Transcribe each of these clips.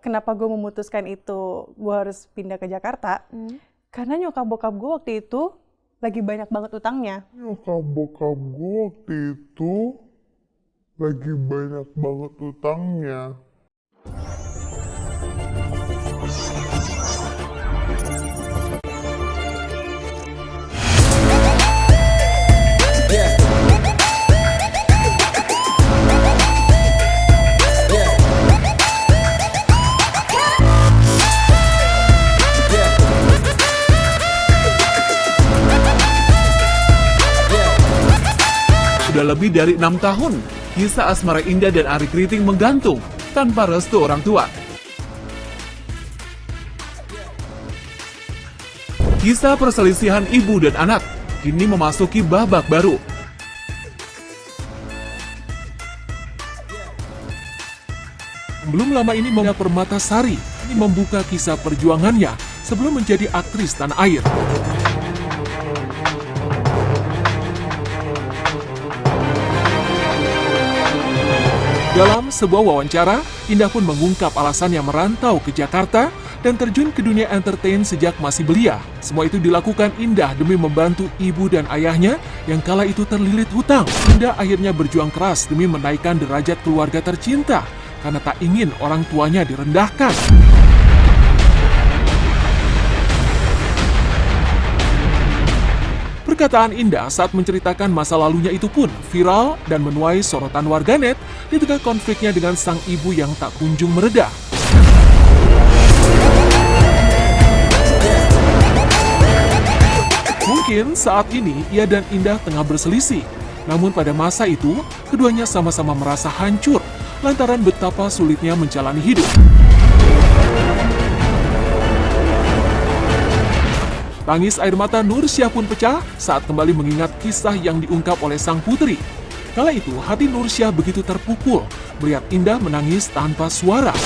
kenapa gue memutuskan itu gue harus pindah ke Jakarta, karena nyokap bokap gue waktu itu lagi banyak banget utangnya. Nyokap bokap gue waktu itu lagi banyak banget utangnya. Sudah lebih dari 6 tahun, kisah asmara Indah dan Arie Kriting menggantung tanpa restu orang tua. Kisah perselisihan ibu dan anak kini memasuki babak baru. Belum lama ini Mona Permatasari ini membuka kisah perjuangannya sebelum menjadi aktris tanah air. Dalam sebuah wawancara, Indah pun mengungkap alasannya merantau ke Jakarta dan terjun ke dunia entertain sejak masih belia. Semua itu dilakukan Indah demi membantu ibu dan ayahnya yang kala itu terlilit hutang. Indah akhirnya berjuang keras demi menaikkan derajat keluarga tercinta karena tak ingin orang tuanya direndahkan. Perkataan Indah saat menceritakan masa lalunya itu pun viral dan menuai sorotan warganet di tengah konfliknya dengan sang ibu yang tak kunjung mereda. Mungkin saat ini ia dan Indah tengah berselisih, namun pada masa itu keduanya sama-sama merasa hancur lantaran betapa sulitnya menjalani hidup. Tangis air mata Nursyah pun pecah saat kembali mengingat kisah yang diungkap oleh sang putri. Kala itu, hati Nursyah begitu terpukul melihat Indah menangis tanpa suara.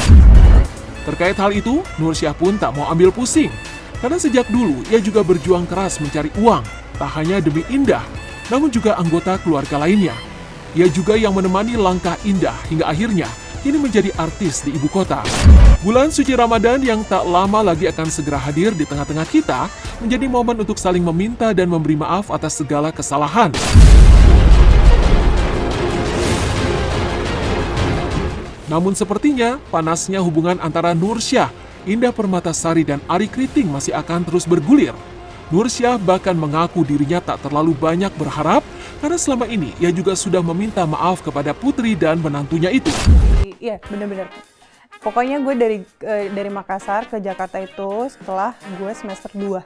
Terkait hal itu, Nursyah pun tak mau ambil pusing. Karena sejak dulu, ia juga berjuang keras mencari uang, tak hanya demi Indah, namun juga anggota keluarga lainnya. Ia juga yang menemani langkah Indah hingga akhirnya kini menjadi artis di ibu kota. Bulan suci Ramadan yang tak lama lagi akan segera hadir di tengah-tengah kita menjadi momen untuk saling meminta dan memberi maaf atas segala kesalahan. Namun sepertinya panasnya hubungan antara Nursyah, Indah Permatasari dan Arie Kriting masih akan terus bergulir. Nursyah bahkan mengaku dirinya tak terlalu banyak berharap karena selama ini ia juga sudah meminta maaf kepada putri dan menantunya itu. Iya, bener-bener. Pokoknya gue dari Makassar ke Jakarta itu setelah gue semester 2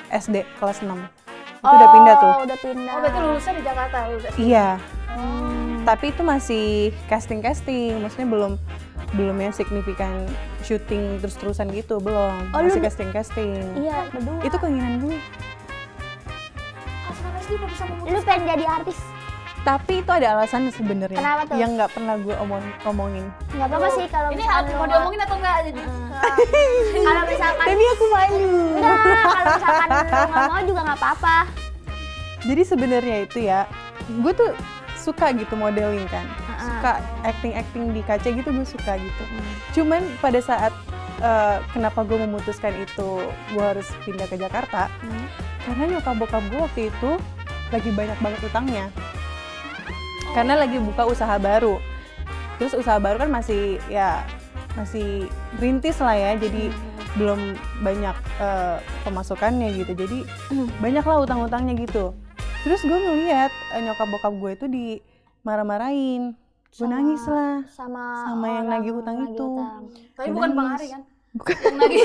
SD kelas 6. Itu udah pindah tuh. Udah pindah. Oh, berarti lulusnya di Jakarta, lulus. Iya. Tapi itu masih casting-casting, maksudnya belum yang signifikan syuting terus-terusan gitu, belum. Oh, masih lu- casting-casting. Iya, berdua. Itu keinginan gue. Kenapa sih belum bisa memutuskan? Lu pengen jadi artis? Tapi itu ada alasan sebenarnya. Kenapa tuh? Yang nggak pernah gue omongin. Nggak apa-apa sih kalau Ini misalkan mau diomongin atau enggak jadi? Kalau misalkan Tapi aku malu. enggak, kalau misalkan lu nggak mau juga nggak apa-apa. Jadi sebenarnya itu ya, gue tuh suka gitu modeling kan, suka acting di kaca gitu, gue suka gitu. Cuman pada saat kenapa gue memutuskan itu gue harus pindah ke Jakarta, karena nyokap bokap gue waktu itu lagi banyak banget utangnya, karena lagi buka usaha baru. Terus usaha baru kan masih rintis lah ya, jadi belum banyak pemasukannya gitu, jadi banyak lah utang-utangnya gitu. Terus gue ngeliat nyokap bokap gue itu dimarah-marahin, gue nangis lah sama yang orang nagih utang nagih itu. utang. Tapi Gue bukan Bang nangis. Arie kan? Bukan. Yang lagi.